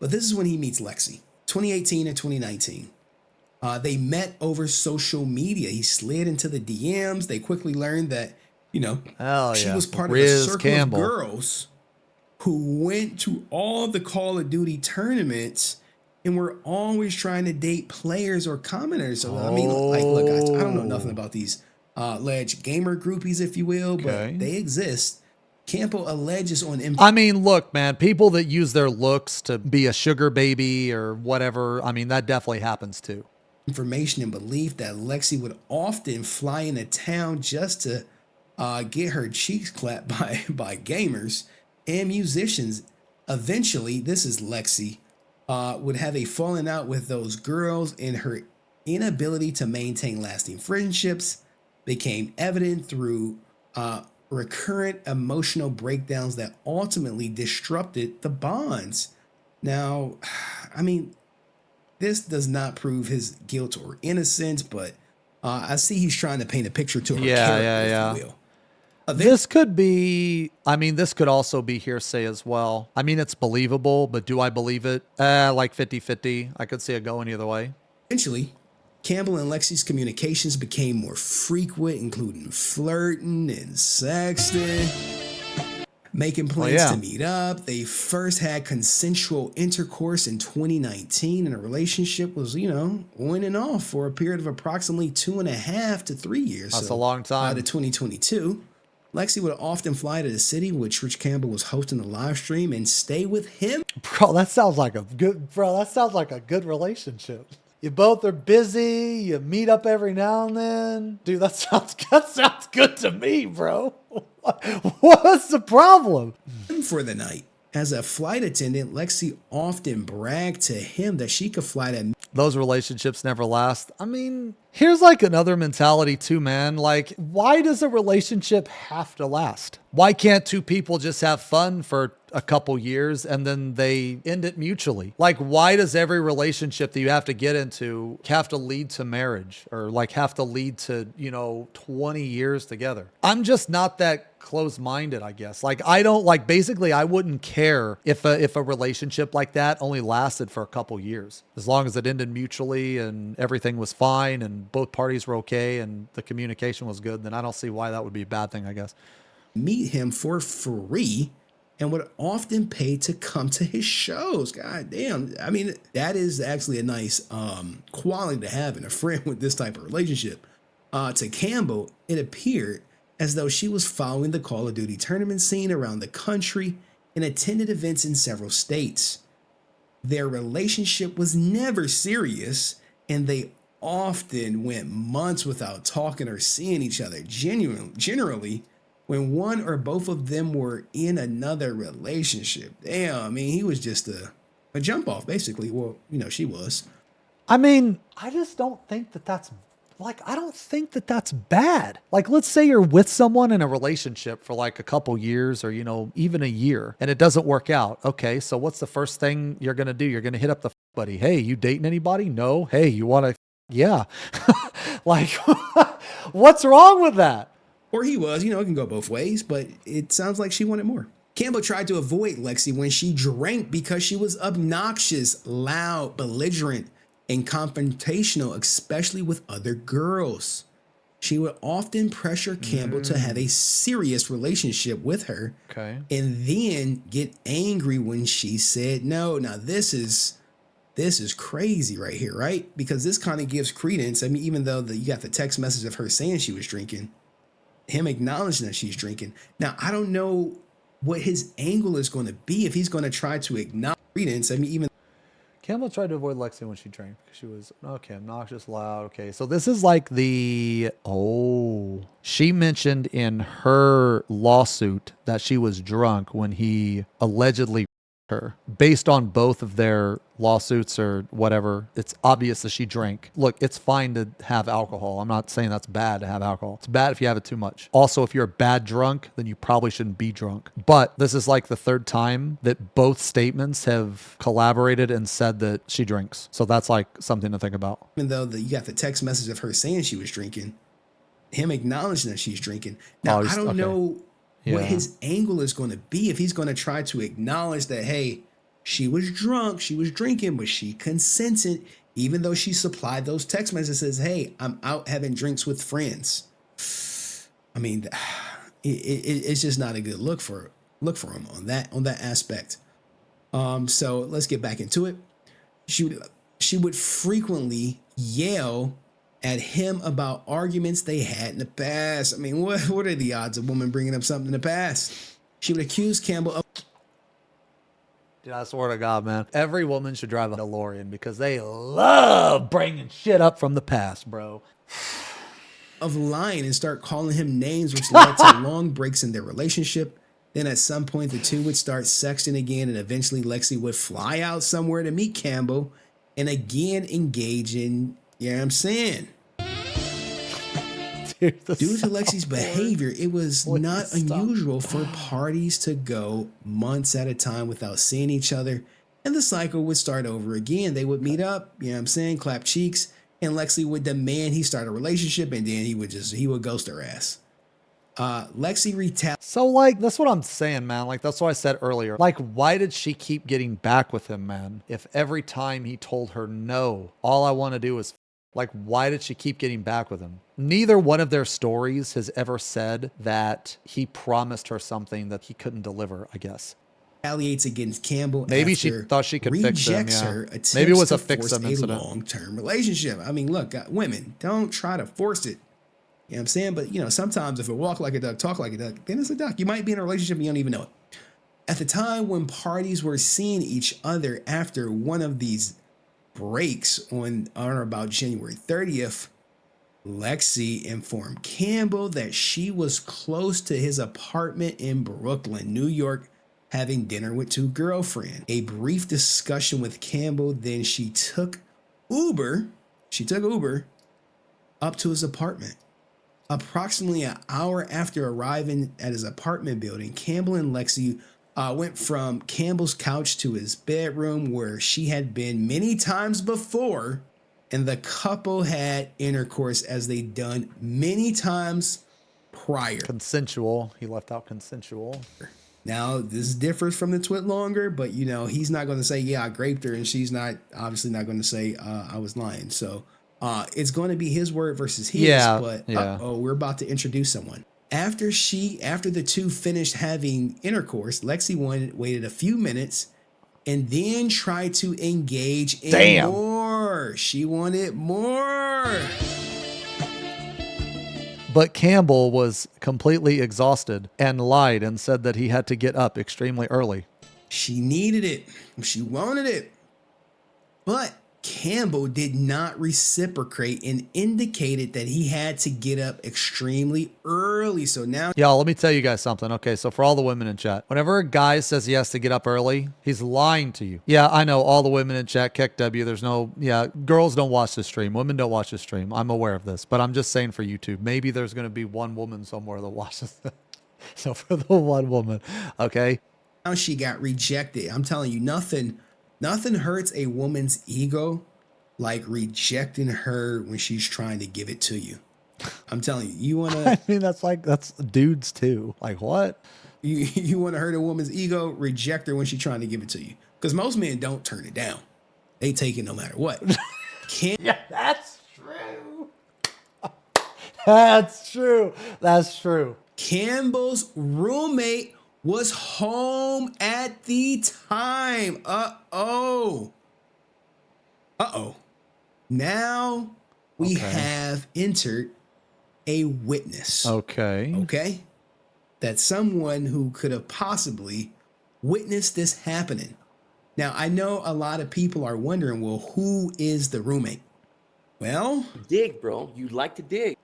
But this is when he meets Lexi, 2018 and 2019. They met over social media. He slid into the DMs. They quickly learned that, she was part of a circle of girls who went to all the Call of Duty tournaments and were always trying to date players or commenters. So, I mean, look, guys, I don't know nothing about these alleged gamer groupies, if you will, but they exist. Campbell alleges on... I mean, look, man, people that use their looks to be a sugar baby or whatever, I mean, that definitely happens too. Information and belief that Lexi would often fly into town just to get her cheeks clapped by gamers and musicians. Eventually, this is Lexi, would have a falling out with those girls, and her inability to maintain lasting friendships became evident through recurrent emotional breakdowns that ultimately disrupted the bonds. Now, I mean, this does not prove his guilt or innocence, but I see he's trying to paint a picture to her character, if you will. This could be, I mean, this could also be hearsay as well. I mean, it's believable, but do I believe it? Like 50-50. I could see it going either way. Eventually, Campbell and Lexi's communications became more frequent, including flirting and sexting, making plans to meet up. They first had consensual intercourse in 2019, and the relationship was, on and off for a period of approximately 2.5 to 3 years. That's a long time. To 2022, Lexi would often fly to the city, which Rich Campbell was hosting the live stream, and stay with him. Bro, that sounds like a good relationship. You both are busy. You meet up every now and then. Dude, that sounds good to me, bro. What's the problem? For the night. As a flight attendant, Lexi often bragged to him that she could fly to... Those relationships never last. I mean, here's like another mentality too, man. Like, why does a relationship have to last? Why can't two people just have fun for a couple years and then they end it mutually? Like, why does every relationship that you have to get into have to lead to marriage or like have to lead to, 20 years together? I'm just not that close-minded, I guess. Like, I don't like, basically, I wouldn't care if a relationship like that only lasted for a couple years, as long as it ended mutually and everything was fine and both parties were okay and the communication was good. Then I don't see why that would be a bad thing, I guess. Meet him for free and would often pay to come to his shows. God damn. I mean, that is actually a nice quality to have in a friend with this type of relationship. To Campbell, it appeared as though she was following the Call of Duty tournament scene around the country and attended events in several states. Their relationship was never serious, and they often went months without talking or seeing each other. Generally, when one or both of them were in another relationship. Damn, I mean, he was just a jump off, basically. Well, she was. I mean, I just don't think that's like, I don't think that's bad. Like, let's say you're with someone in a relationship for like a couple years or, even a year and it doesn't work out. Okay. So what's the first thing you're going to do? You're going to hit up the buddy. Hey, you dating anybody? No. Hey, you want to? Yeah. Like, what's wrong with that? Or he was, it can go both ways, but it sounds like she wanted more. Campbell tried to avoid Lexi when she drank because she was obnoxious, loud, belligerent, and confrontational, especially with other girls. She would often pressure Campbell to have a serious relationship with her, and then get angry when she said no. Now this is crazy right here, right? Because this kind of gives credence. I mean, even though you got the text message of her saying she was drinking, him acknowledging that she's drinking. Now, I don't know what his angle is going to be if he's going to try to acknowledge credence. I mean, even Campbell tried to avoid Lexi when she drank because she was, obnoxious, loud. Okay, so this is like she mentioned in her lawsuit that she was drunk when he allegedly her. Based on both of their lawsuits or whatever, it's obvious that she drank. Look, it's fine to have alcohol. I'm not saying that's bad to have alcohol. It's bad if you have it too much. Also, if you're a bad drunk, then you probably shouldn't be drunk. But this is like the third time that both statements have collaborated and said that she drinks. So that's like something to think about. Even though you got the text message of her saying she was drinking, him acknowledging that she's drinking. Now, I don't know what his angle is going to be if he's going to try to acknowledge that, hey, She was drunk, she was drinking, but she consented, even though she supplied those text messages that says, hey, I'm out having drinks with friends. I mean, it's just not a good look for him on that aspect. So let's get back into it. She would frequently yell at him about arguments they had in the past. I mean, what are the odds of a woman bringing up something in the past? She would accuse Campbell of... Dude, I swear to God, man, every woman should drive a DeLorean because they love bringing shit up from the past, bro. Of lying and start calling him names, which led to long breaks in their relationship. Then at some point, the two would start sexting again, and eventually Lexi would fly out somewhere to meet Campbell and again engage in, you know what I'm saying? Dude, due to Lexi's behavior, it was not unusual for parties to go months at a time without seeing each other, and the cycle would start over again. They would meet up, you know what I'm saying, clap cheeks, and Lexi would demand he start a relationship, and then he would ghost her ass. Lexi retaliated. So, like, that's what I'm saying, man. Like, that's what I said earlier. Like, why did she keep getting back with him, man? If every time he told her no, all I want to do is... Like, why did she keep getting back with him? Neither one of their stories has ever said that he promised her something that he couldn't deliver, I guess. Retaliates against Campbell. Maybe she thought she could fix him. Yeah. Her, maybe it was a fix him incident. Long-term relationship. I mean, look, women, don't try to force it. You know what I'm saying? But, you know, sometimes if it walk like a duck, talk like a duck, then it's a duck. You might be in a relationship and you don't even know it. At the time when parties were seeing each other after one of these breaks on or about January 30th, Lexi informed Campbell that she was close to his apartment in Brooklyn, New York, having dinner with two girlfriends. A brief discussion with Campbell, then she took Uber up to his apartment. Approximately an hour after arriving at his apartment building, Campbell and Lexi went from Campbell's couch to his bedroom, where she had been many times before, and the couple had intercourse as they'd done many times prior. Consensual. He left out consensual. Now, this differs from the twit longer, but, you know, he's not going to say, yeah, I raped her, and she's obviously not going to say I was lying. So it's going to be his word versus his, but we're about to introduce someone. After the two finished having intercourse, Lexi waited a few minutes and then tried to engage in more. She wanted more. But Campbell was completely exhausted and lied and said that he had to get up extremely early. She needed it. She wanted it. But Campbell did not reciprocate and indicated that he had to get up extremely early. So now... Y'all, let me tell you guys something. Okay, so for all the women in chat, whenever a guy says he has to get up early, he's lying to you. Yeah, I know all the women in chat, Keck W, there's no... Yeah, girls don't watch the stream. Women don't watch the stream. I'm aware of this, but I'm just saying for YouTube, maybe there's going to be one woman somewhere that watches this. So for the one woman, okay? Now she got rejected. I'm telling you, nothing hurts a woman's ego like rejecting her when she's trying to give it to you. I'm telling you, you want to... I mean, that's dudes too. Like, what? You want to hurt a woman's ego, reject her when she's trying to give it to you. Because most men don't turn it down. They take it no matter what. Yeah, that's true. That's true. That's true. Campbell's roommate was home at the time. Uh-oh. Now we have entered a witness. Okay. That's someone who could have possibly witnessed this happening. Now, I know a lot of people are wondering, well, who is the roommate? Well, dig, bro. You like to dig.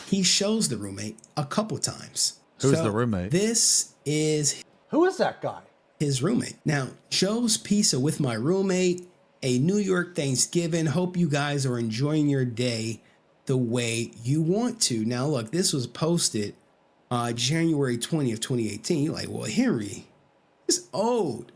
He shows the roommate a couple times. Who's the roommate? This is... Who is that guy? His roommate. Now, Joe's piece of With My Roommate, a New York Thanksgiving. Hope you guys are enjoying your day the way you want to. Now, look, this was posted January 20th, 2018. You're like, well, Henry, it's old.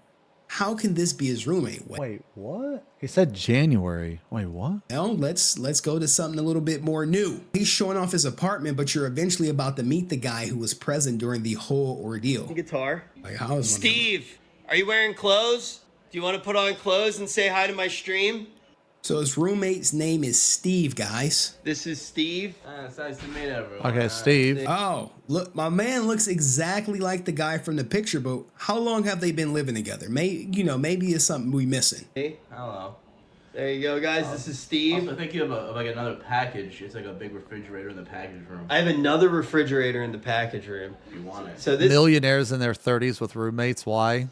How can this be his roommate? Wait, what? He said January. Wait, what? Well, let's go to something a little bit more new. He's showing off his apartment, but you're eventually about to meet the guy who was present during the whole ordeal. Guitar. Like, how is Steve, are you wearing clothes? Do Do you want to put on clothes and say hi to my stream? So his roommate's name is Steve, guys. This is Steve. It's nice to meet everyone. Okay, Steve. Oh, look, my man looks exactly like the guy from the picture, but how long have they been living together? Maybe it's something we missing. Hey, I don't know. there you go, guys. This is Steve. Also, thinking of like another package. It's like a big refrigerator in the package room. I have another refrigerator in the package room. If you want it. So this Millionaires in their 30s with roommates. Why?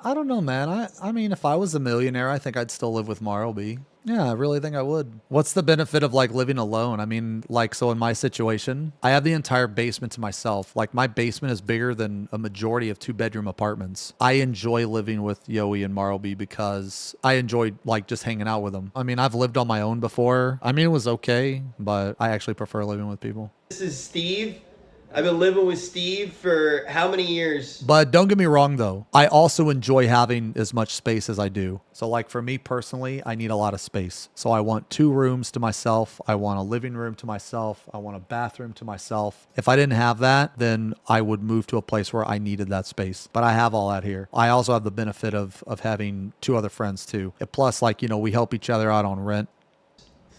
I don't know, man. I mean, if I was a millionaire, I think I'd still live with Marlby. Yeah, I really think I would. What's the benefit of like living alone? I mean, like, so in my situation, I have the entire basement to myself. Like, my basement is bigger than a majority of 2-bedroom apartments. I enjoy living with Yoey and Marlby because I enjoyed like just hanging out with them. I mean, I've lived on my own before. I mean, it was okay, but I actually prefer living with people. is Steve. I've been living with Steve for how many years? But don't get me wrong, though. I also enjoy having as much space as I do. So like for me personally, I need a lot of space. So I want 2 rooms to myself. I want a living room to myself. I want a bathroom to myself. If I didn't have that, then I would move to a place where I needed that space. But I have all that here. I also have the benefit of having 2 other friends too. And plus, like, we help each other out on rent.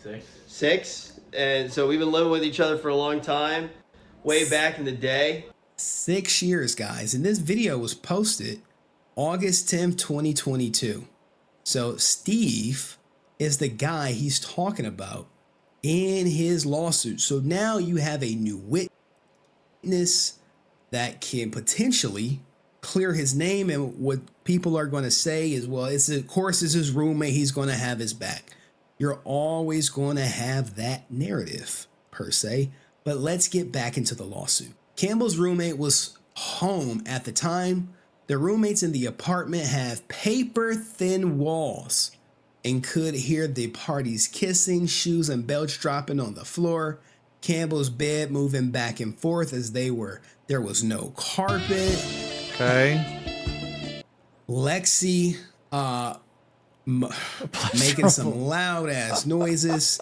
6. 6. And so we've been living with each other for a long time. Way back in the day. 6 years, guys. And this video was posted August 10th, 2022. So Steve is the guy he's talking about in his lawsuit. So now you have a new witness that can potentially clear his name. And what people are going to say is, well, of course, it's his roommate. He's going to have his back. You're always going to have that narrative, per se. But let's get back into the lawsuit. Campbell's roommate was home at the time. The roommates in the apartment have paper-thin walls and could hear the parties kissing, shoes and belts dropping on the floor, Campbell's bed moving back and forth as there was no carpet. Okay. Lexi making some loud-ass noises.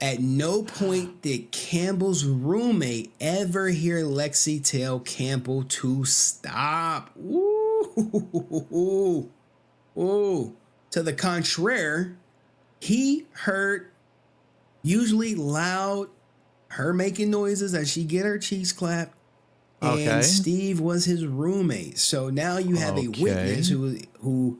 At no point did Campbell's roommate ever hear Lexi tell Campbell to stop. Ooh. To the contrary, he heard usually loud her making noises as she get her cheeks clapped. Okay. And Steve was his roommate. So now you have a witness who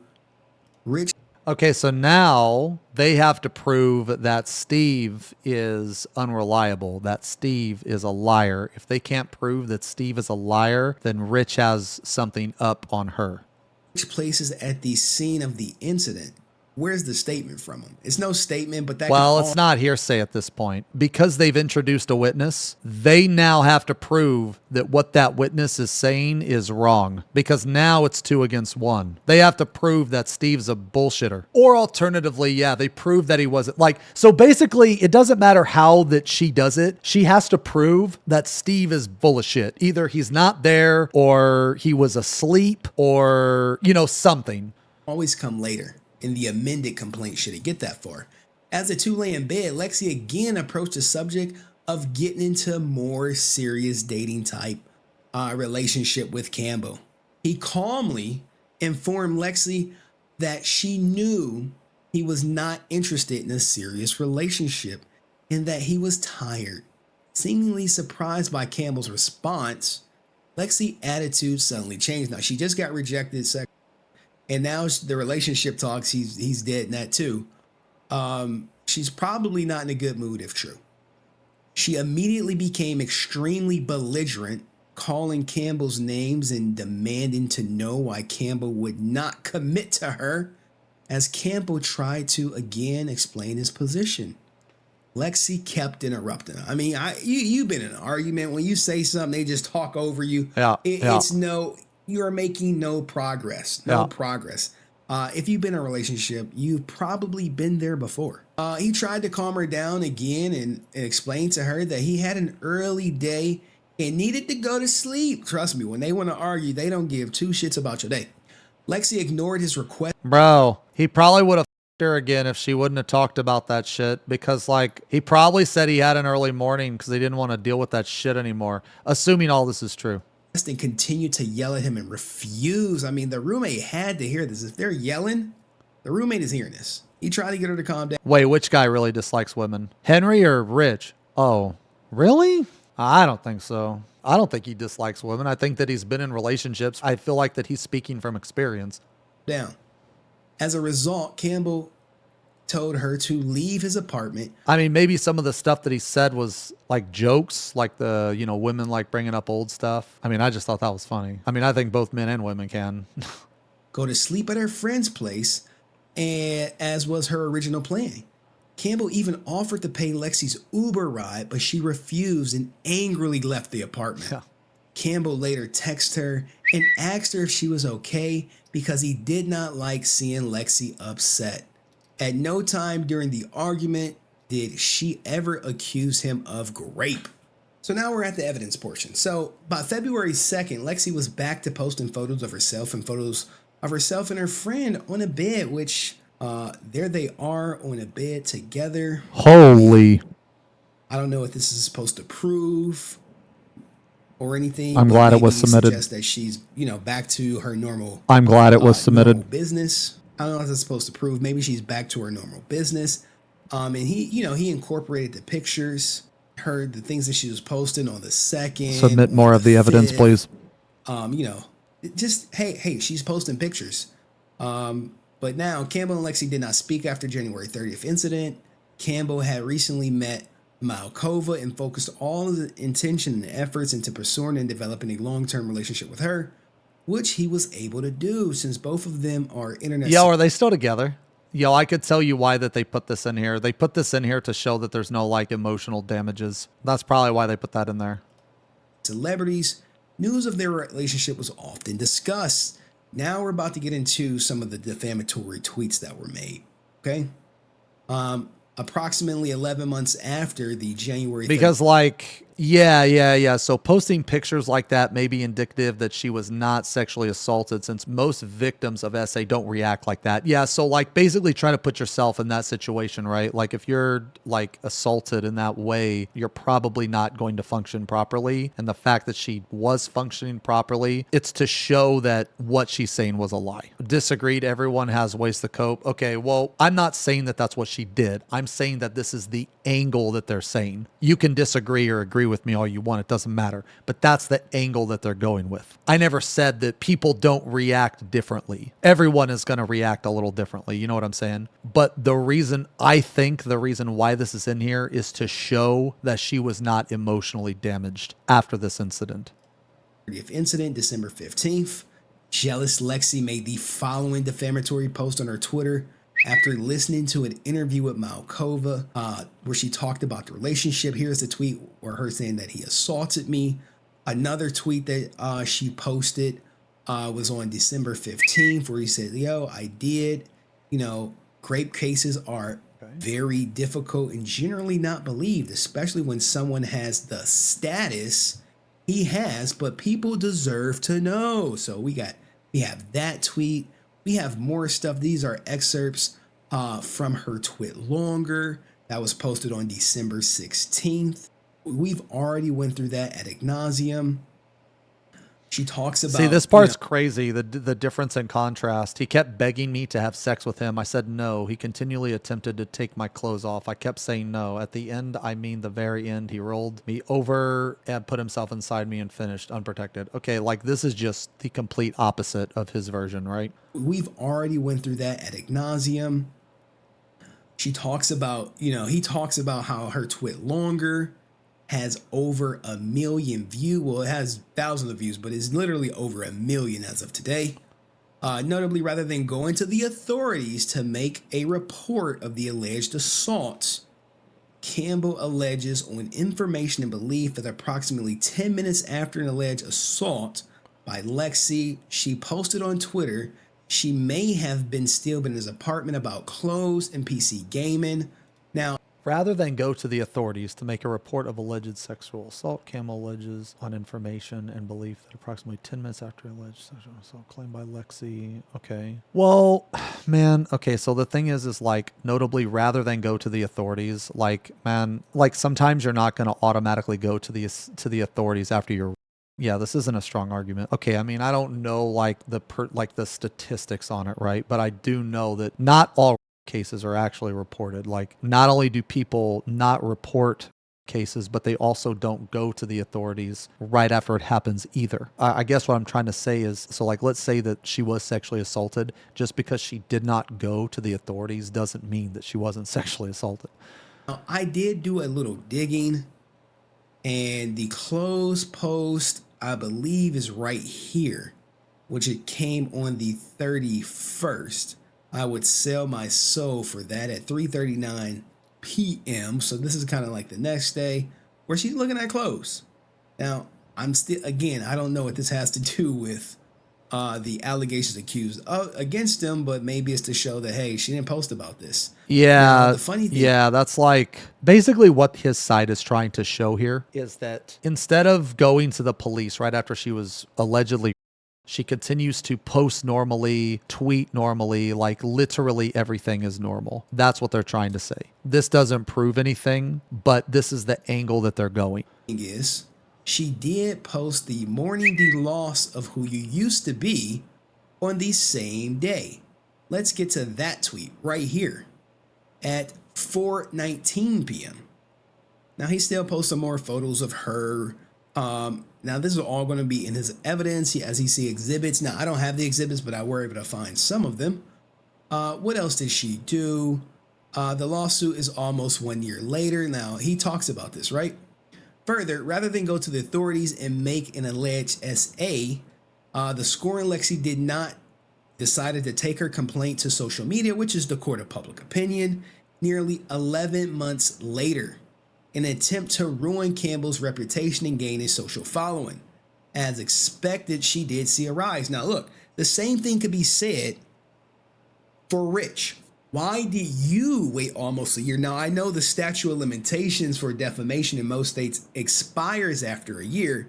Rich. Okay, so now they have to prove that Steve is unreliable, that Steve is a liar. If they can't prove that Steve is a liar, then Rich has something up on her. Places at the scene of the incident. Where's the statement from him? It's no statement, but that. Well, it's not hearsay at this point. Because they've introduced a witness, they now have to prove that what that witness is saying is wrong. Because now it's 2 against 1. They have to prove that Steve's a bullshitter. Or alternatively, yeah, they prove that he wasn't. Like, so basically, it doesn't matter how that she does it. She has to prove that Steve is full of shit. Either he's not there, or he was asleep, or, something. Always come later. In the amended complaint, should it get that far. As the 2 lay in bed, Lexi again approached the subject of getting into a more serious dating type relationship with Campbell. He calmly informed Lexi that she knew he was not interested in a serious relationship and that he was tired. Seemingly surprised by Campbell's response, Lexi's attitude suddenly changed. Now, she just got rejected and now the relationship talks, he's dead in that too. She's probably not in a good mood if true. She immediately became extremely belligerent, calling Campbell's names and demanding to know why Campbell would not commit to her, as Campbell tried to again explain his position. Lexi kept interrupting her. I mean, you've been in an argument. When you say something, they just talk over you. It's you're making no progress. Progress. If you've been in a relationship, you've probably been there before. He tried to calm her down again and explain to her that he had an early day and needed to go to sleep. Trust me, when they want to argue, they don't give 2 shits about your day. Lexi ignored his request. Bro, he probably would have her again if she wouldn't have talked about that shit, because like he probably said he had an early morning because he didn't want to deal with that shit anymore, assuming all this is true. and continued to yell at him and refuse. I mean, the roommate had to hear this. If they're yelling, the roommate is hearing this. He tried to get her to calm down. Wait, which guy really dislikes women? Henry or Rich? Oh, really? I don't think so. I don't think he dislikes women. I think that he's been in relationships. I feel like that he's speaking from experience. Down. As a result, Campbell told her to leave his apartment. I mean, maybe some of the stuff that he said was like jokes, like the, you know, women like bringing up old stuff. I mean, I just thought that was funny. I mean, I think both men and women can. Go to sleep at her friend's place, and as was her original plan. Campbell even offered to pay Lexi's Uber ride, but she refused and angrily left the apartment. Yeah. Campbell later texted her and asked her if she was okay because he did not like seeing Lexi upset. At no time during the argument did she ever accuse him of grape. So now we're at the evidence portion. So by February 2nd, Lexi was back to posting photos of herself and photos of herself and her friend on a bed, which there they are on a bed together. Holy. I don't know what this is supposed to prove or anything. I'm glad it was submitted. Suggest that she's, you know, back to her normal. I'm glad it was submitted. Normal business. I don't know what that's supposed to prove. Maybe she's back to her normal business. And he, you know, he incorporated the pictures, heard the things that she was posting on the 2nd. Submit more of the evidence, please. You know, just, hey, she's posting pictures. But now Campbell and Lexi did not speak after January 30th incident. Campbell had recently met Malkova and focused all of the intention and efforts into pursuing and developing a long-term relationship with her, which he was able to do since both of them are internet. Yo, are they still together? Yo, I could tell you why that they put this in here. They put this in here to show that there's no like emotional damages. That's probably why they put that in there. Celebrities, news of their relationship was often discussed. Now we're about to get into some of the defamatory tweets that were made. Okay. Approximately 11 months after the January 30th. Because like, yeah. So posting pictures like that may be indicative that she was not sexually assaulted, since most victims of SA don't react like that. Yeah. So like basically try to put yourself in that situation, right? Like if you're like assaulted in that way, you're probably not going to function properly. And the fact that she was functioning properly, it's to show that what she's saying was a lie. Disagreed. Everyone has ways to cope. Okay. Well, I'm not saying that that's what she did. I'm saying that this is the angle that they're saying. You can disagree or agree with me all you want. It doesn't matter. But that's the angle that they're going with. I never said that people don't react differently. Everyone is going to react a little differently. You know what I'm saying? But the reason why this is in here is to show that she was not emotionally damaged after this incident. 30th incident, December 15th. Jealous Lexi made the following defamatory post on her Twitter after listening to an interview with Malkova, where she talked about the relationship. Here's the tweet where her saying that he assaulted me. Another tweet that she posted was on December 15th, where he said, yo, I did. You know, grape cases are very difficult and generally not believed, especially when someone has the status he has, but people deserve to know. So we have that tweet. We have more stuff. These are excerpts from her tweet longer that was posted on December 16th. We've already went through that ad nauseum. She talks about... See, this part's crazy, the difference in contrast. He kept begging me to have sex with him. I said no. He continually attempted to take my clothes off. I kept saying no. At the end, I mean the very end, he rolled me over and put himself inside me and finished unprotected. Okay, like this is just the complete opposite of his version, right? We've already went through that ad nauseum. She talks about, he talks about how her tweet longer has over 1 million views. Well, it has thousands of views, but it's literally over 1 million as of today. Notably, rather than going to the authorities to make a report of the alleged assaults, Campbell alleges on information and belief that approximately 10 minutes after an alleged assault by Lexi, she posted on Twitter she may have been still in his apartment about clothes and PC gaming. Now, rather than go to the authorities to make a report of alleged sexual assault, Campbell alleges on information and belief that approximately 10 minutes after alleged sexual assault claimed by Lexi. Okay. Well, man, okay, so the thing is like, notably, rather than go to the authorities, like, man, like sometimes you're not going to automatically go to the authorities after you're Yeah, this isn't a strong argument. Okay, I mean, I don't know like the statistics on it, right? But I do know that not all cases are actually reported. Like, not only do people not report cases, but they also don't go to the authorities right after it happens either. I guess what I'm trying to say is, so like, let's say that she was sexually assaulted. Just because she did not go to the authorities doesn't mean that she wasn't sexually assaulted. Now, I did do a little digging, and the closed post, I believe, is right here, which it came on the 31st. I would sell my soul for that at 3:39 p.m. So this is kind of like the next day where she's looking at clothes. Now, I'm still, again, I don't know what this has to do with the allegations accused against him, but maybe it's to show that, hey, she didn't post about this. Yeah. Now, the funny thing, yeah, that's like basically what his side is trying to show here is that instead of going to the police right after she was allegedly, she continues to post normally, tweet normally, like literally everything is normal. That's what they're trying to say. This doesn't prove anything, but this is the angle that they're going. is she did post the mourning the loss of who you used to be on the same day. Let's get to that tweet right here at 4:19 p.m. Now he still posts some more photos of her. Now this is all going to be in his evidence as he see exhibits. Now I don't have the exhibits, but I were able to find some of them. What else did she do? The lawsuit is almost 1 year later. Now he talks about this, right? Further, rather than go to the authorities and make an alleged SA, the scoring Lexi did not decided to take her complaint to social media, which is the court of public opinion, nearly 11 months later, in an attempt to ruin Campbell's reputation and gain a social following. As expected, she did see a rise. Now look, the same thing could be said for Rich. Why did you wait almost a year? Now, I know the statute of limitations for defamation in most states expires after a year,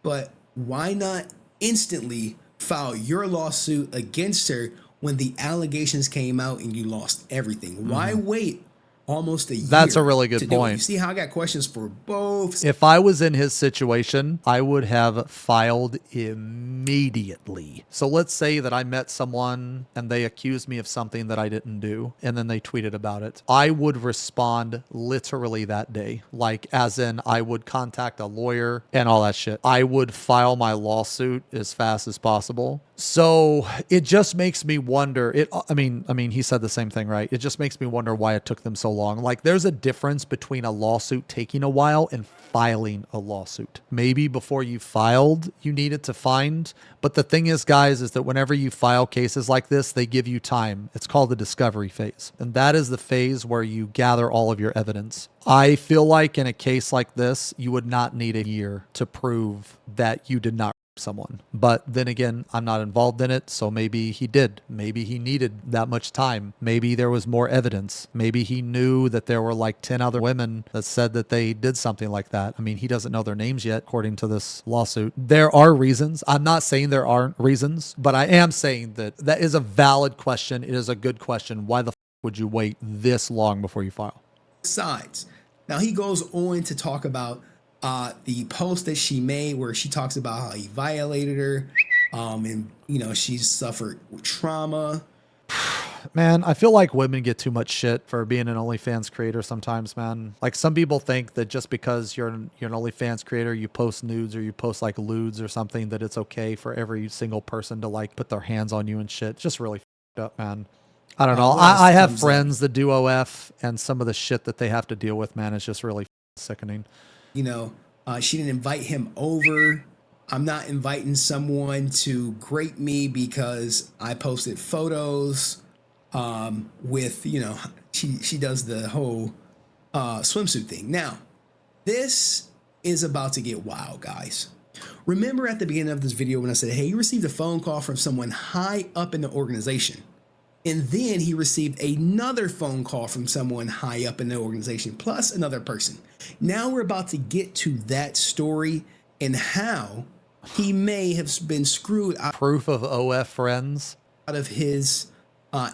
but why not instantly file your lawsuit against her when the allegations came out and you lost everything? Why wait almost a year? That's a really good point. You see how I got questions for both? If I was in his situation, I would have filed immediately. So let's say that I met someone and they accused me of something that I didn't do, and then they tweeted about it. I would respond literally that day. Like, as in, I would contact a lawyer and all that shit. I would file my lawsuit as fast as possible. So it just makes me wonder. I mean, he said the same thing, right? It just makes me wonder why it took them so long. Like, there's a difference between a lawsuit taking a while and filing a lawsuit. Maybe before you filed, you needed to find. But the thing is, guys, is that whenever you file cases like this, they give you time. It's called the discovery phase. And that is the phase where you gather all of your evidence. I feel like in a case like this, you would not need a year to prove that you did not someone. But then again, I'm not involved in it, so maybe he did. Maybe he needed that much time. Maybe there was more evidence. Maybe he knew that there were like 10 other women that said that they did something like that. I mean, he doesn't know their names yet, according to this lawsuit. There are reasons. I'm not saying there aren't reasons, but I am saying that that is a valid question. It is a good question. Why the would you wait this long before you file? Sides. Now he goes on to talk about the post that she made where she talks about how he violated her, and she's suffered trauma. Man, I feel like women get too much shit for being an OnlyFans creator sometimes, man. Like, some people think that just because you're an OnlyFans creator, you post nudes or you post like lewds or something, that it's okay for every single person to like put their hands on you and shit. It's just really fucked up, man. I don't know. I have friends that do OF, and some of the shit that they have to deal with, man, is just really sickening. She didn't invite him over. I'm not inviting someone to grape me because I posted photos with, she does the whole swimsuit thing. Now, this is about to get wild, guys. Remember at the beginning of this video when I said, hey, you received a phone call from someone high up in the organization. And then he received another phone call from someone high up in the organization, plus another person. Now we're about to get to that story and how he may have been screwed out. Proof of OF friends. Out of his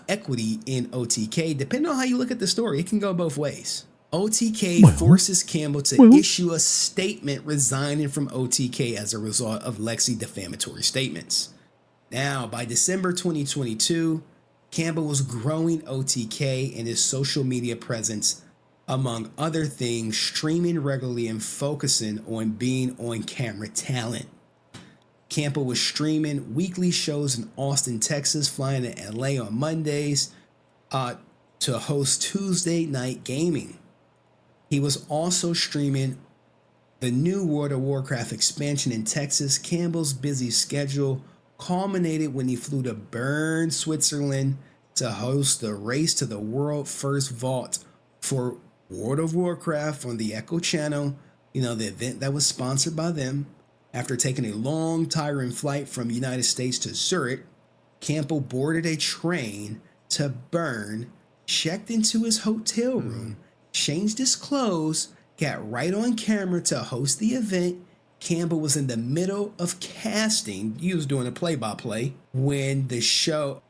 equity in OTK. Depending on how you look at the story, it can go both ways. OTK forces Campbell to issue a statement resigning from OTK as a result of Lexi defamatory statements. Now, by December 2022, Campbell was growing OTK and his social media presence, among other things, streaming regularly and focusing on being on-camera talent. Campbell was streaming weekly shows in Austin, Texas, flying to LA on Mondays to host Tuesday night gaming. He was also streaming the new World of Warcraft expansion in Texas. Campbell's busy schedule culminated when he flew to Bern, Switzerland to host the race to the world first vault for World of Warcraft on the Echo channel, the event that was sponsored by them. After taking a long, tiring flight from the United States to Zurich, Campbell boarded a train to Bern, checked into his hotel room, changed his clothes, got right on camera to host the event. Campbell was in the middle of casting. He was doing a play-by-play when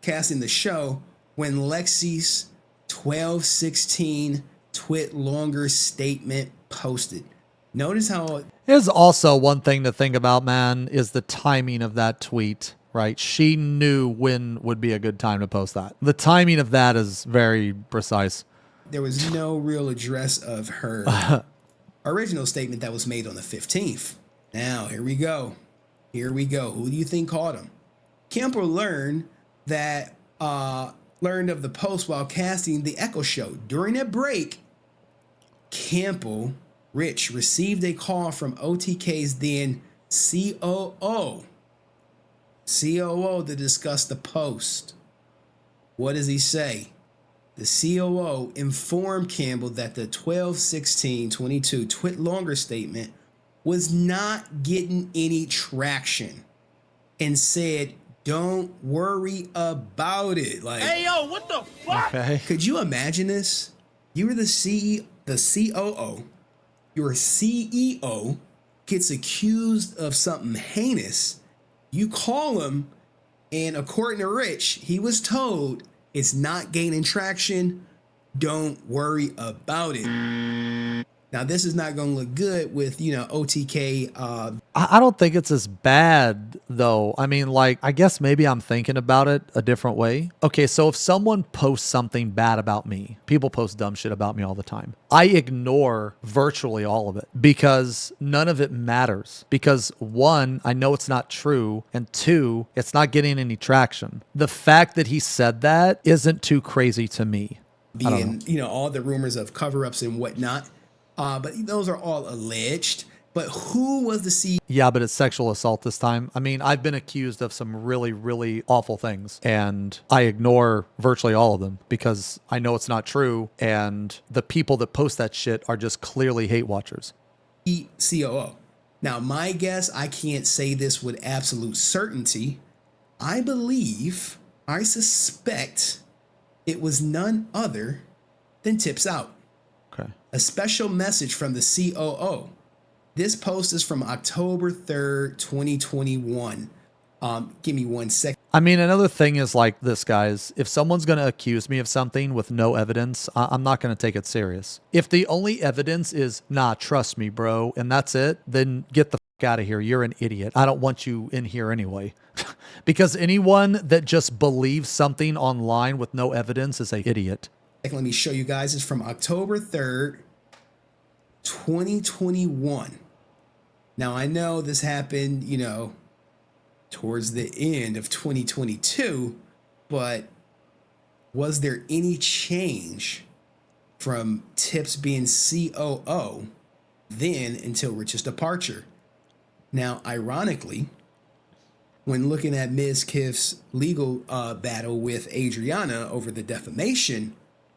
casting the show, when Lexi's 12/16 twit longer statement posted. Notice how Here's also one thing to think about, man, is the timing of that tweet, right? She knew when would be a good time to post that. The timing of that is very precise. there was no real address of her original statement that was made on the 15th. Now, here we go. Who do you think caught him? Campbell learned of the post while casting the Echo show. During a break, Rich received a call from OTK's then COO to discuss the post. What does he say? The COO informed Campbell that the 12/16/22 twit longer statement was not getting any traction and said, "Don't worry about it." Like, Hey, yo, what the fuck? Okay. could you imagine this? You were the COO. Your CEO gets accused of something heinous. You call him, and according to Rich, he was told it's not gaining traction. Don't worry about it. Now, this is not going to look good with, OTK. I don't think it's as bad, though. I mean, I guess maybe I'm thinking about it a different way. Okay, so if someone posts something bad about me, people post dumb shit about me all the time. I ignore virtually all of it because none of it matters. Because one, I know it's not true. And two, it's not getting any traction. The fact that he said that isn't too crazy to me. Being, all the rumors of cover-ups and whatnot. But those are all alleged. But who was the CEO? Yeah, but it's sexual assault this time. I mean, I've been accused of some really, really awful things, and I ignore virtually all of them because I know it's not true, and the people that post that shit are just clearly hate watchers. COO. Now, my guess, I can't say this with absolute certainty. I suspect it was none other than Tips Out. Okay. A special message from the COO. This post is from October 3rd, 2021. Give me 1 second. I mean, another thing is like this, guys. If someone's going to accuse me of something with no evidence, I'm not going to take it serious. If the only evidence is, nah, trust me, bro, and that's it, then get the fuck out of here. You're an idiot. I don't want you in here anyway. Because anyone that just believes something online with no evidence is an idiot. Let me show you guys. It's from October 3rd, 2021. Now, I know this happened, towards the end of 2022, but was there any change from Tips being COO then until Rich's departure? Now, ironically, when looking at Ms. Kiff's legal battle with Adriana over the defamation,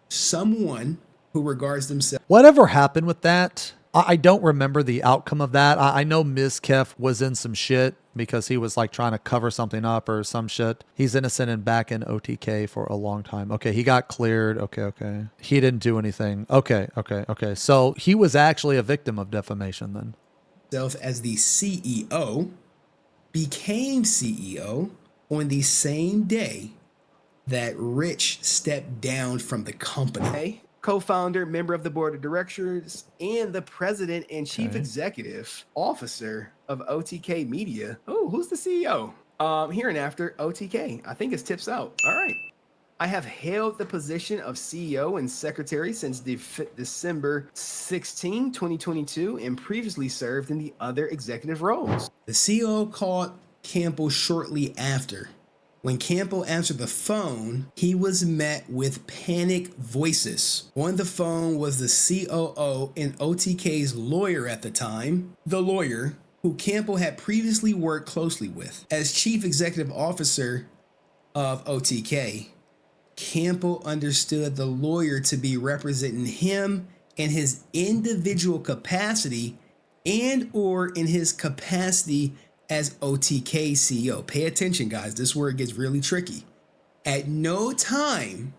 someone who regards themselves... Whatever happened with that, I don't remember the outcome of that. I know Ms. Kiff was in some shit because he was trying to cover something up or some shit. He's innocent and back in OTK for a long time. Okay, he got cleared. Okay. He didn't do anything. Okay. So he was actually a victim of defamation then. As the CEO, became CEO on the same day that Rich stepped down from the company. co-founder, member of the board of directors, and the president and chief executive officer of OTK Media. Oh, who's the CEO? Hereinafter, OTK. I think it's tips out. All right. I have held the position of CEO and secretary since December 16, 2022, and previously served in the other executive roles. The CEO called Campbell shortly after. When Campbell answered the phone, he was met with panic voices. On the phone was the COO and OTK's lawyer at the time, the lawyer who Campbell had previously worked closely with. As chief executive officer of OTK, Campbell understood the lawyer to be representing him in his individual capacity and or in his capacity as OTK CEO. Pay attention, guys. This is where it gets really tricky. At no time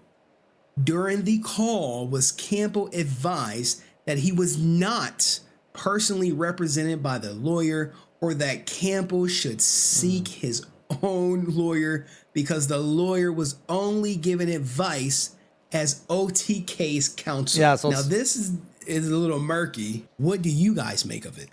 during the call was Campbell advised that he was not personally represented by the lawyer or that Campbell should seek his own lawyer because the lawyer was only given advice as OTK's counsel. Yeah, so now this is a little murky. What do you guys make of it?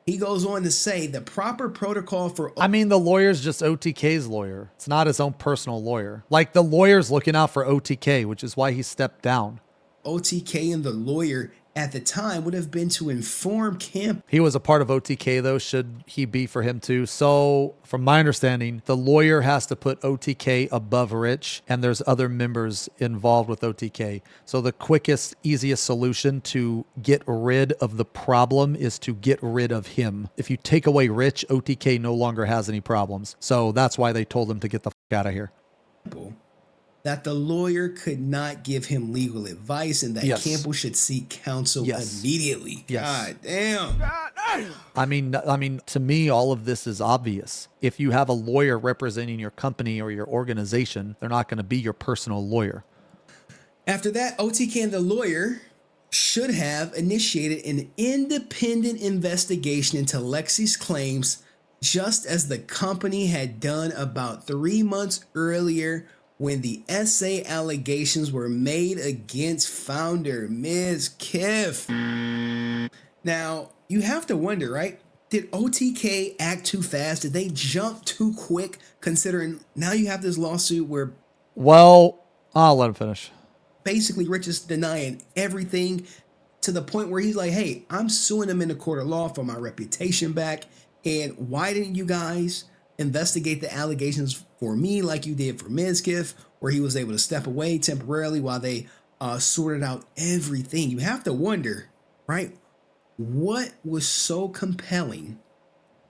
He goes on to say the proper protocol for... I mean, the lawyer's just OTK's lawyer. It's not his own personal lawyer. Like, the lawyer's looking out for OTK, which is why he stepped down. OTK and the lawyer at the time would have been to inform Campbell. He was a part of OTK, though, should he be for him too. So from my understanding, the lawyer has to put OTK above Rich, and there's other members involved with OTK. So the quickest, easiest solution to get rid of the problem is to get rid of him. If you take away Rich, OTK no longer has any problems. So that's why they told him to get the fuck out of here. That the lawyer could not give him legal advice and that Campbell should seek counsel immediately. God damn. I mean, to me, all of this is obvious. If you have a lawyer representing your company or your organization, they're not going to be your personal lawyer. After that, OTK and the lawyer should have initiated an independent investigation into Lexi's claims, just as the company had done about 3 months earlier when the SA allegations were made against founder Ms. Kiff. Now, you have to wonder, right? Did OTK act too fast? Did they jump too quick, considering now you have this lawsuit where... Well, I'll let him finish. Basically, Rich is denying everything to the point where he's like, hey, I'm suing him in the court of law for my reputation back. And why didn't you guys investigate the allegations for me like you did for Mizkif, where he was able to step away temporarily while they sorted out everything? You have to wonder, right? What was so compelling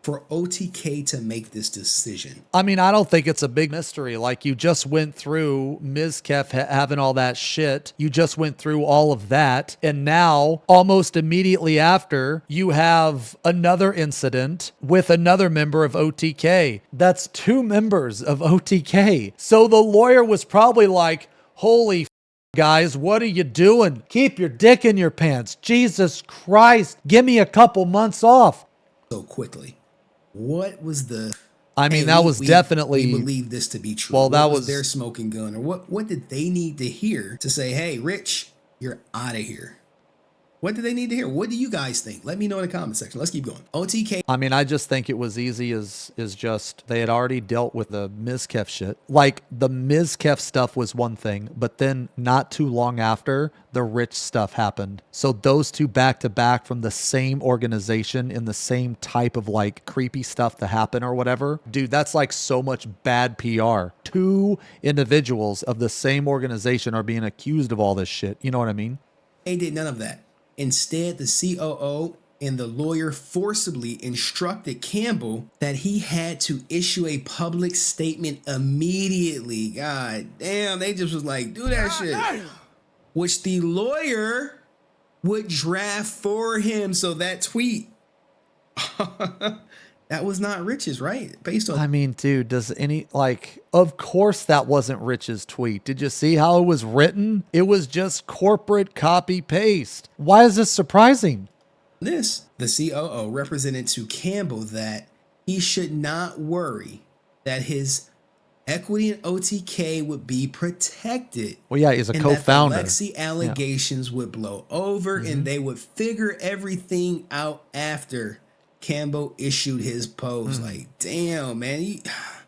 for OTK to make this decision? I mean, I don't think it's a big mystery. Like, you just went through Mizkef having all that shit. You just went through all of that. And now, almost immediately after, you have another incident with another member of OTK. That's 2 members of OTK. So the lawyer was probably like, holy guys, what are you doing? Keep your dick in your pants. Jesus Christ, give me a couple months off. So quickly. What was the... I mean, that was definitely... We believe this to be true. Well, that was their smoking gun? Or what did they need to hear to say, hey, Rich, you're out of here? What do they need to hear? What do you guys think? Let me know in the comment section. Let's keep going. OTK. I mean, I just think it was easy as just they had already dealt with the Mizkef shit. Like, the Mizkef stuff was one thing, but then not too long after, the Rich stuff happened. So those two back to back from the same organization in the same type of like creepy stuff to happen or whatever. Dude, that's like so much bad PR. 2 individuals of the same organization are being accused of all this shit. You know what I mean? They did none of that. Instead, the COO and the lawyer forcibly instructed Campbell that he had to issue a public statement immediately. God damn, they just was like, do that shit. Which the lawyer would draft for him. So that tweet, that was not Rich's, right? Based on... I mean, dude, does any, like, of course that wasn't Rich's tweet. Did you see how it was written? It was just corporate copy paste. Why is this surprising? The COO represented to Campbell that he should not worry that his equity in OTK would be protected. Well, yeah, he's a and co-founder. That the Lexi allegations would blow over and they would figure everything out after Campbell issued his post. Like, damn, man,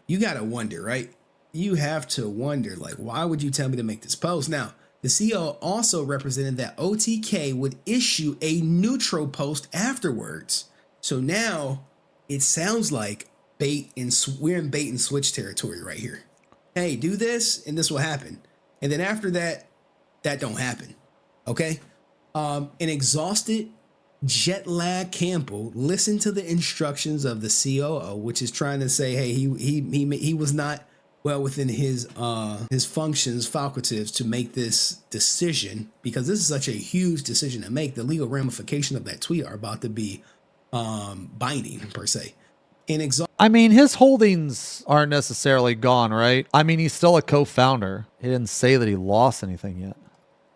you got to wonder, right? You have to wonder, like, why would you tell me to make this post? Now, the CEO also represented that OTK would issue a neutral post afterwards. So now it sounds like we're in bait and switch territory right here. Hey, do this and this will happen. And then after that, that don't happen. Okay. An exhausted, jet lag Campbell listened to the instructions of the COO, which is trying to say, hey, he was not well within his functions, faculties to make this decision, because this is such a huge decision to make. The legal ramifications of that tweet are about to be binding per se. I mean, his holdings aren't necessarily gone, right? I mean, he's still a co-founder. He didn't say that he lost anything yet.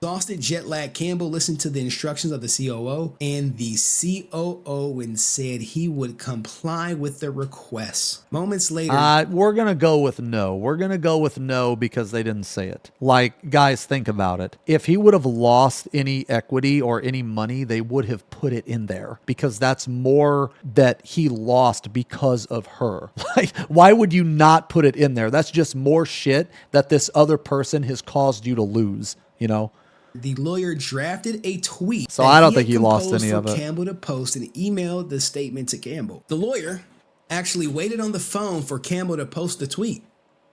Exhausted, jet lag Campbell listened to the instructions of the COO, and the COO and said he would comply with the request. Moments later, we're going to go with no. We're going to go with no because they didn't say it. Like, guys, think about it. If he would have lost any equity or any money, they would have put it in there, because that's more that he lost because of her. Like, why would you not put it in there? That's just more shit that this other person has caused you to lose, you know? the lawyer drafted a tweet. So I don't think he lost any of it. Campbell to post and emailed the statement to Campbell. The lawyer actually waited on the phone for Campbell to post the tweet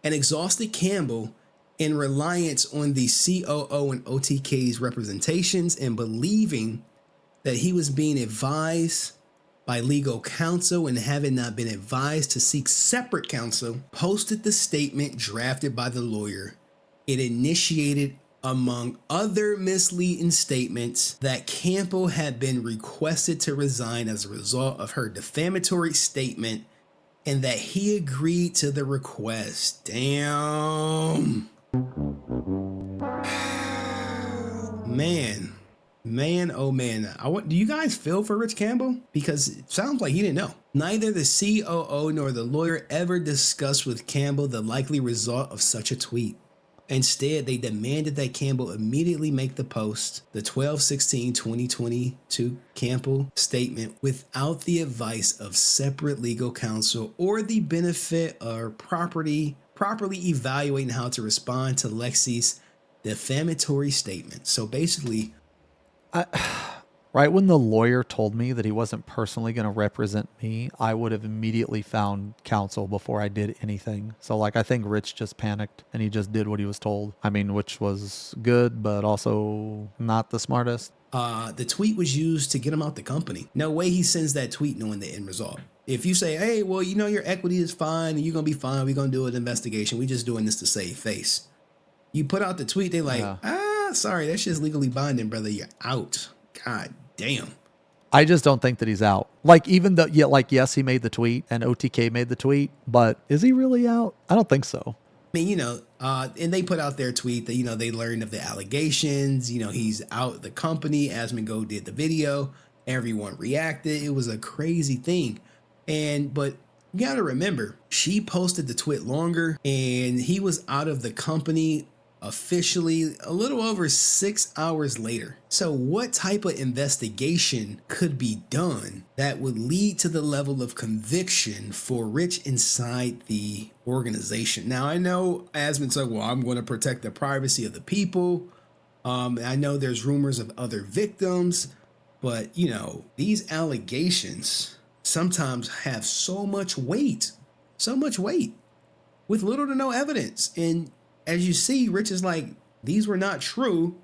and exhausted Campbell in reliance on the COO and OTK's representations and believing that he was being advised by legal counsel and having not been advised to seek separate counsel, posted the statement drafted by the lawyer. It initiated, among other misleading statements, that Campbell had been requested to resign as a result of her defamatory statement and that he agreed to the request. Damn. Man, oh man. Do you guys feel for Rich Campbell? Because it sounds like he didn't know. Neither the COO nor the lawyer ever discussed with Campbell the likely result of such a tweet. Instead, they demanded that Campbell immediately make the post, the 12/16/2022 Campbell statement, without the advice of separate legal counsel or the benefit or properly evaluating how to respond to Lexi's defamatory statement. So basically, right when the lawyer told me that he wasn't personally going to represent me, I would have immediately found counsel before I did anything. So like, I think Rich just panicked and he just did what he was told. I mean, which was good, but also not the smartest. The tweet was used to get him out the company. No way he sends that tweet knowing the end result. If you say, hey, well, you know, your equity is fine and you're going to be fine, we're going to do an investigation, we just doing this to save face. You put out the tweet, they like, sorry, that shit's legally binding, brother. You're out. God damn. I just don't think that he's out. Like, even though, yes, he made the tweet and OTK made the tweet, but is he really out? I don't think so. I mean, and they put out their tweet that, they learned of the allegations, he's out the company. Asmongold did the video. Everyone reacted. It was a crazy thing. But you got to remember, she posted the tweet longer and he was out of the company officially a little over 6 hours later. So what type of investigation could be done that would lead to the level of conviction for Rich inside the organization? Now, I know Asmon said, well, I'm going to protect the privacy of the people. I know there's rumors of other victims, but these allegations sometimes have so much weight with little to no evidence. And as you see, Rich is like, these were not true,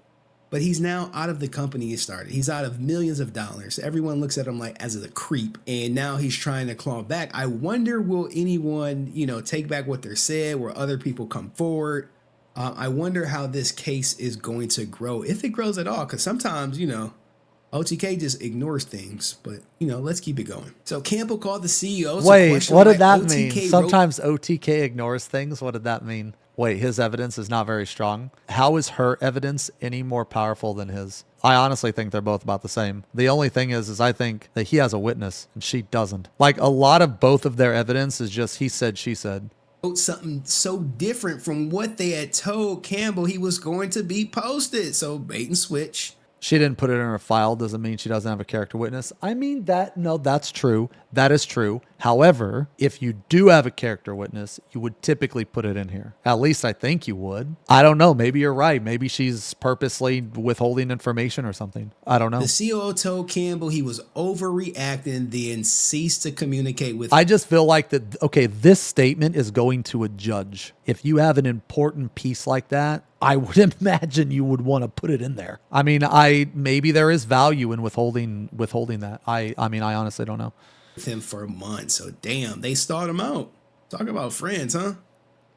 but he's now out of the company he started. He's out of millions of dollars. Everyone looks at him like as a creep, and now he's trying to claw back. I wonder, will anyone, take back what they said? Will other people come forward? I wonder how this case is going to grow, if it grows at all, because sometimes, OTK just ignores things, but let's keep it going. So Campbell called the CEO. Wait, what did that mean? Sometimes OTK ignores things. What did that mean? Wait, his evidence is not very strong. How is her evidence any more powerful than his? I honestly think they're both about the same. The only thing is I think that he has a witness and she doesn't. Like, a lot of both of their evidence is just he said, she said. something so different from what they had told Campbell he was going to be posted. So bait and switch. She didn't put it in her file doesn't mean she doesn't have a character witness. I mean no, that's true. That is true. However, if you do have a character witness, you would typically put it in here. At least I think you would. I don't know. Maybe you're right. Maybe she's purposely withholding information or something. I don't know. The COO told Campbell he was overreacting, then ceased to communicate with. I just feel like that, okay, this statement is going to a judge. If you have an important piece like that, I would imagine you would want to put it in there. I mean, maybe there is value in withholding that. I mean, I honestly don't know. With him for months. So damn, they stalled him out. Talk about friends, huh?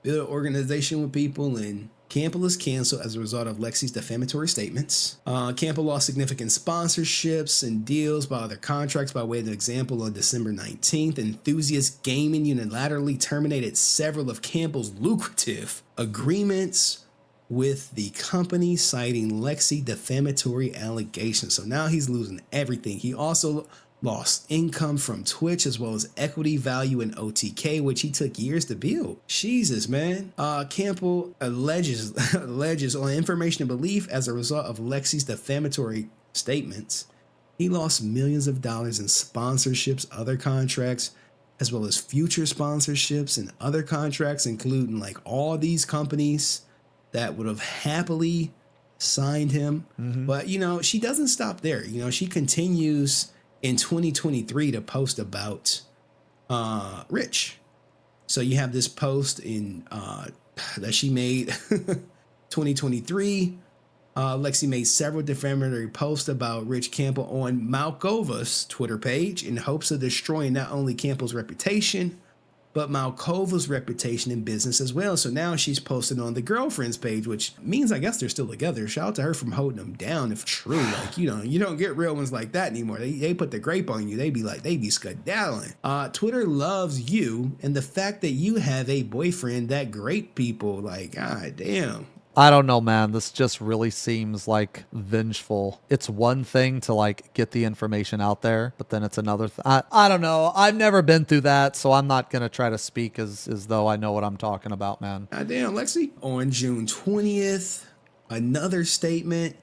Build an organization with people, and Campbell is canceled as a result of Lexi's defamatory statements. Campbell lost significant sponsorships and deals by other contracts. By way of example, on December 19th, Enthusiast Gaming unilaterally terminated several of Campbell's lucrative agreements with the company, citing Lexi defamatory allegations. So now he's losing everything. He also lost income from Twitch as well as equity value in OTK, which he took years to build. Jesus, man. Campbell alleges on information and belief as a result of Lexi's defamatory statements, he lost millions of dollars in sponsorships, other contracts, as well as future sponsorships and other contracts, including like all these companies that would have happily signed him. But, you know, she doesn't stop there. You know, she continues in 2023 to post about Rich. So you have this post in that she made 2023. Lexi made several defamatory posts about Rich Campbell on Malkova's Twitter page in hopes of destroying not only Campbell's reputation, but Malkova's reputation in business as well. So now she's posted on the girlfriend's page, which means I guess they're still together. Shout out to her from holding them down if true. Like, you know, you don't get real ones like that anymore. They put the grape on you. They be skedaddling. Twitter loves you, and the fact that you have a boyfriend that grape people, like, god damn. I don't know, man. This just really seems like vengeful. It's one thing to like get the information out there, but then it's another. I don't know. I've never been through that, so I'm not going to try to speak as though I know what I'm talking about, man. God damn, Lexi. On June 20th, another statement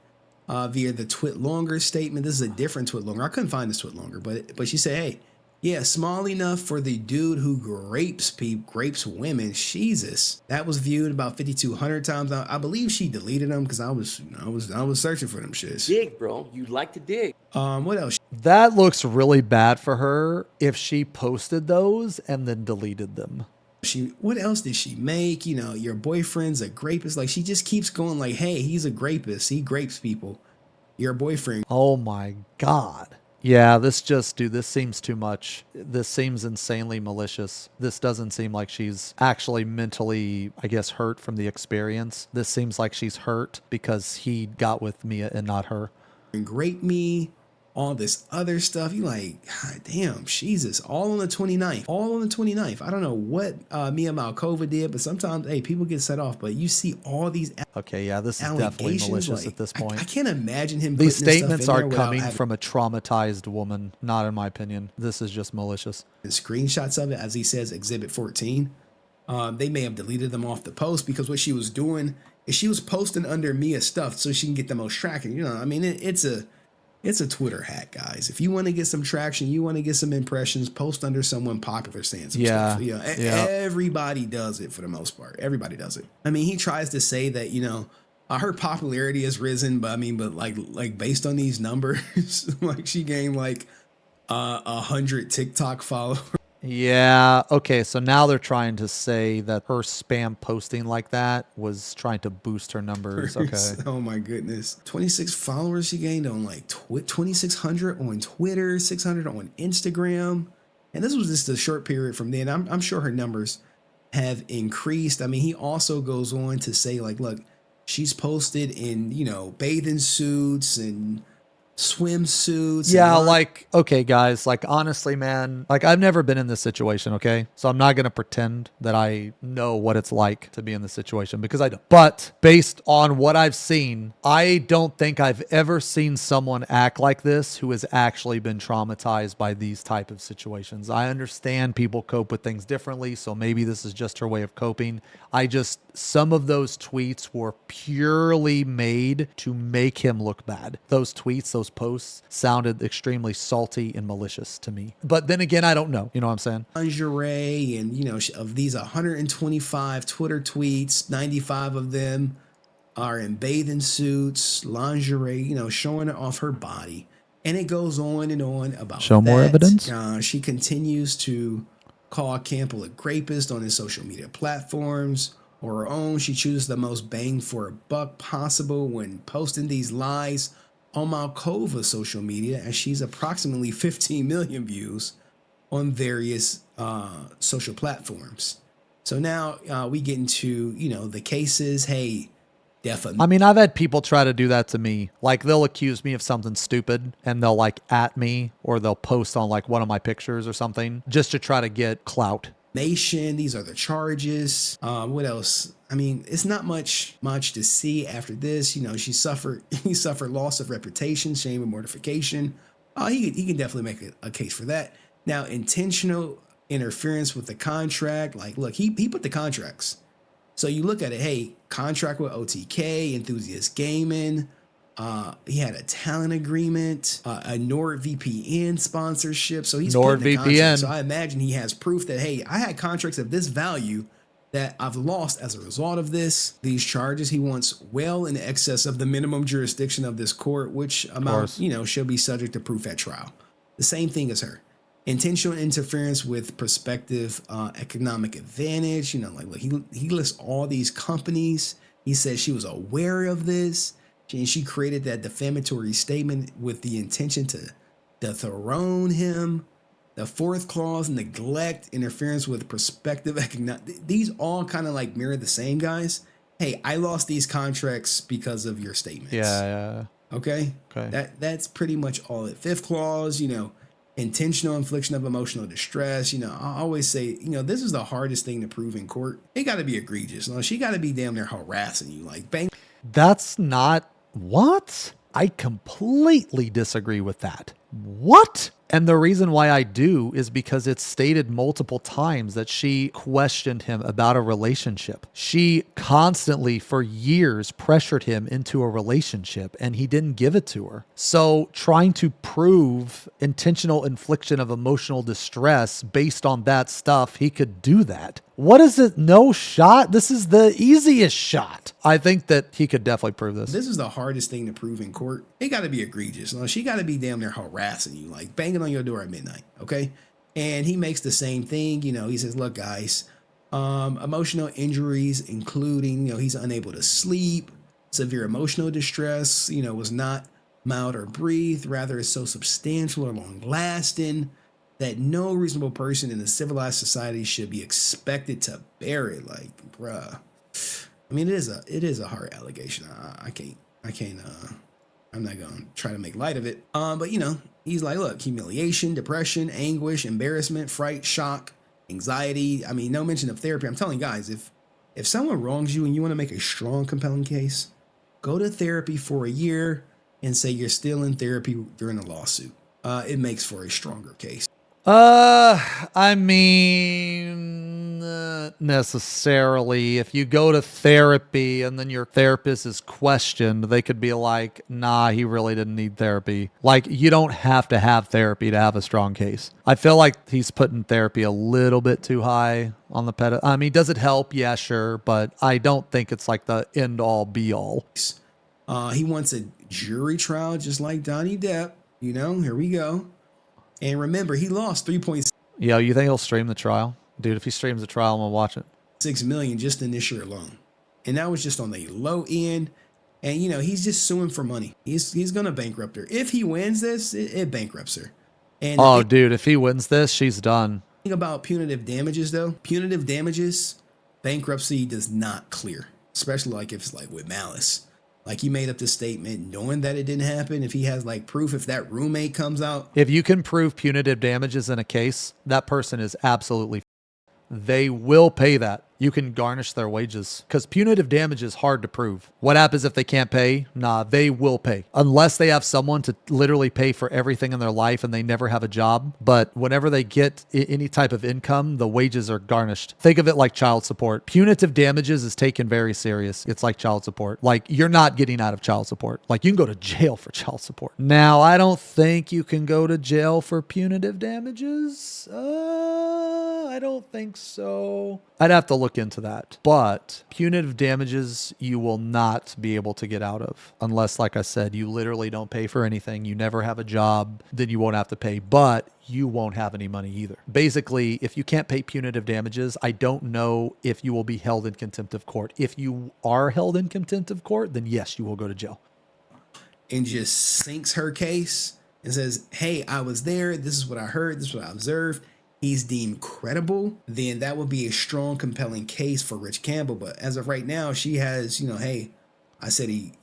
via the Twit Longer statement. This is a different Twit Longer. I couldn't find this Twit Longer, but she said, hey, yeah, small enough for the dude who grapes women. Jesus, that was viewed about 5,200 times. I believe she deleted them because I was searching for them shits. Dig, bro. You like to dig. What else? That looks really bad for her if she posted those and then deleted them. What else did she make? You know, your boyfriend's a rapist. Like, she just keeps going like, hey, he's a rapist. He grapes people. Your boyfriend. Oh my God. Yeah, this seems too much. This seems insanely malicious. This doesn't seem like she's actually mentally, I guess, hurt from the experience. This seems like she's hurt because he got with Mia and not her. And grape me, all this other stuff. You like, god damn, Jesus, all on the 29th. All on the 29th. I don't know what Mia Malkova did, but sometimes, hey, people get set off. But you see all these okay, yeah, this is definitely malicious at this point. I can't imagine him. These statements are coming from a traumatized woman, not in my opinion. This is just malicious. And screenshots of it, as he says, Exhibit 14. They may have deleted them off the post because what she was doing is she was posting under Mia's stuff so she can get the most tracking. You know, I mean, it's a Twitter hack, guys. If you want to get some traction, you want to get some impressions, post under someone popular saying some stuff. You know, everybody does it for the most part. Everybody does it. I mean, he tries to say that, you know, her popularity has risen, but I mean, but like based on these numbers, like she gained like 100 TikTok followers. Yeah. Okay. So now they're trying to say that her spam posting like that was trying to boost her numbers. Okay. Oh my goodness. 26 followers she gained on like 2,600 on Twitter, 600 on Instagram. And this was just a short period from then. I'm sure her numbers have increased. I mean, he also goes on to say like, look, she's posted in, you know, bathing suits and swimsuits. Yeah, and like, okay, guys, like, honestly, man, like, I've never been in this situation, okay? So I'm not going to pretend that I know what it's like to be in this situation because I don't. But based on what I've seen, I don't think I've ever seen someone act like this who has actually been traumatized by these type of situations. I understand people cope with things differently, so maybe this is just her way of coping. Some of those tweets were purely made to make him look bad. Those tweets, those posts sounded extremely salty and malicious to me. But then again, I don't know. You know what I'm saying? lingerie, and of these 125 Twitter tweets, 95 of them are in bathing suits, lingerie, showing off her body. And it goes on and on about Show more evidence? She continues to call Campbell a rapist on his social media platforms. Or her own, she chooses the most bang for a buck possible when posting these lies on Malkova's social media, as she's approximately 15 million views on various social platforms. So now we get into, the cases. Hey, I mean, I've had people try to do that to me. Like, they'll accuse me of something stupid and they'll like at me, or they'll post on like one of my pictures or something just to try to get clout. These are the charges. What else? I mean, it's not much to see after this. He suffered loss of reputation, shame, and mortification. He can definitely make a case for that. Now, intentional interference with the contract. Like, look, he put the contracts. So you look at it, hey, contract with OTK, Enthusiast Gaming. He had a talent agreement, a NordVPN sponsorship. So he's putting the contract. So I imagine he has proof that, hey, I had contracts of this value that I've lost as a result of this. These charges he wants well in excess of the minimum jurisdiction of this court, which amount, should be subject to proof at trial. The same thing as her. Intentional interference with prospective economic advantage. Look, he lists all these companies. He says she was aware of this. And she created that defamatory statement with the intention to dethrone him. The fourth clause, neglect, interference with prospective economic. These all kind of like mirror the same, guys. Hey, I lost these contracts because of your statements. Yeah. Okay. That's pretty much all it. Fifth clause, intentional infliction of emotional distress. I always say, this is the hardest thing to prove in court. It got to be egregious. She got to be damn near harassing you. Like, bang. That's not what? I completely disagree with that. What? And the reason why I do is because it's stated multiple times that she questioned him about a relationship. She constantly, for years, pressured him into a relationship and he didn't give it to her. So trying to prove intentional infliction of emotional distress based on that stuff, he could do that. What is it? No shot? This is the easiest shot. I think that he could definitely prove this. This is the hardest thing to prove in court. It got to be egregious. She got to be damn near harassing you, like banging on your door at midnight. Okay. And he makes the same thing. He says, look, guys, emotional injuries, including, he's unable to sleep, severe emotional distress, was not mild or brief, rather is so substantial or long lasting that no reasonable person in a civilized society should be expected to bear it. Like, bruh. I mean, it is a hard allegation. I'm not gonna try to make light of it. But he's like, look, humiliation, depression, anguish, embarrassment, fright, shock, anxiety. I mean, no mention of therapy. I'm telling you guys, if someone wrongs you and you want to make a strong, compelling case, go to therapy for a year and say you're still in therapy during a lawsuit. It makes for a stronger case. I mean, necessarily. If you go to therapy and then your therapist is questioned, they could be like, nah, he really didn't need therapy. Like, you don't have to have therapy to have a strong case. I feel like he's putting therapy a little bit too high on the pedestal. I mean, does it help? Yeah, sure. But I don't think it's like the end all be all. He wants a jury trial just like Donnie Depp. Here we go. And remember, he lost 3.6 Yo, you think he'll stream the trial? Dude, if he streams the trial, I'm gonna watch it. million just in this year alone. And that was just on the low end. And, he's just suing for money. He's going to bankrupt her. If he wins this, it bankrupts her. And dude, if he wins this, she's done. Thing about punitive damages, though, bankruptcy does not clear, especially like if it's like with malice. Like, he made up this statement knowing that it didn't happen. If he has like proof, if that roommate comes out, If you can prove punitive damages in a case, that person is absolutely, they will pay that. You can garnish their wages because punitive damage is hard to prove. What happens if they can't pay? Nah, they will pay unless they have someone to literally pay for everything in their life and they never have a job. But whenever they get any type of income, the wages are garnished. Think of it like child support. Punitive damages is taken very serious. It's like child support. Like, you're not getting out of child support. Like, you can go to jail for child support. Now, I don't think you can go to jail for punitive damages. I don't think so. I'd have to look into that. But punitive damages, you will not be able to get out of unless, like I said, you literally don't pay for anything. You never have a job, then you won't have to pay, but you won't have any money either. Basically, if you can't pay punitive damages, I don't know if you will be held in contempt of court. If you are held in contempt of court, then yes, you will go to jail. and just sinks her case and says, hey, I was there. This is what I heard. This is what I observed. He's deemed credible, then that would be a strong, compelling case for Rich Campbell. But as of right now, she has, hey, I said he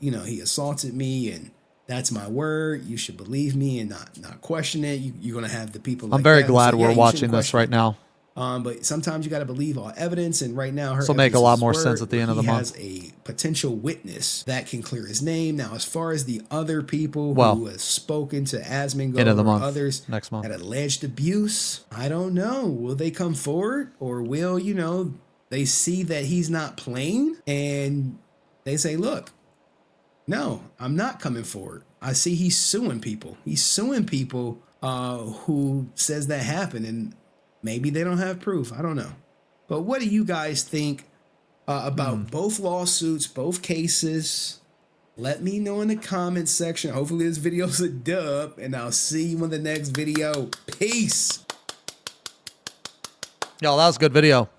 assaulted me, and that's my word. You should believe me and not question it. You're going to have the people. I'm very glad we're watching this right now. But sometimes you got to believe all evidence, and right now this will make a lot more sense at the end of the month. He has a potential witness that can clear his name. Now, as far as the other people who have spoken to Asmongold or others next month, that alleged abuse, I don't know. Will they come forward, or will they see that he's not playing and they say, look, no, I'm not coming forward. I see he's suing people. He's suing people who says that happened, and maybe they don't have proof. I don't know. But what do you guys think about both lawsuits, both cases? Let me know in the comments section. Hopefully this video's a dub, and I'll see you in the next video. Peace. Yo, that was a good video.